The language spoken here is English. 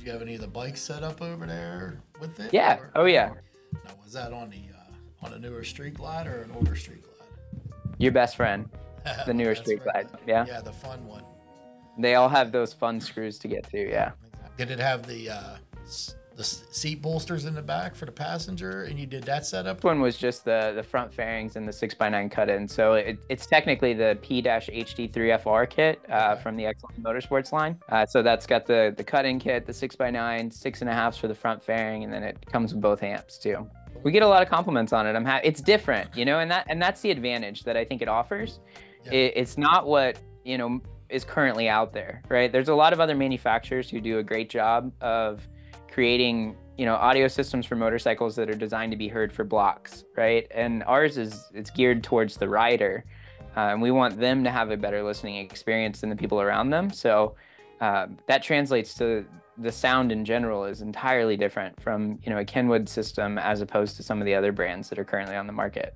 you have any of the bikes set up over there with it? Yeah. Oh yeah. Now, was that on a newer Street Glide or an older Street Glide? Your best friend, the newer That's Street right. Glide. Yeah. Yeah, the fun one. They all have those fun screws to get to. Yeah. Did it have the seat bolsters in the back for the passenger, and you did that setup? This one was just the front fairings and the 6x9 cut-in. So it's technically the P-HD3FR kit from the Excelon Motorsports line. So that's got the cut-in kit, the 6x9, 6.5s for the front fairing, and then it comes with both amps too. We get a lot of compliments on it. It's different, you know, and that's the advantage that I think it offers. Yeah. It's not what, you know, is currently out there, right? There's a lot of other manufacturers who do a great job of creating, you know, audio systems for motorcycles that are designed to be heard for blocks, right? And ours it's geared towards the rider, and we want them to have a better listening experience than the people around them. So that translates to the sound in general is entirely different from, you know, a Kenwood system as opposed to some of the other brands that are currently on the market.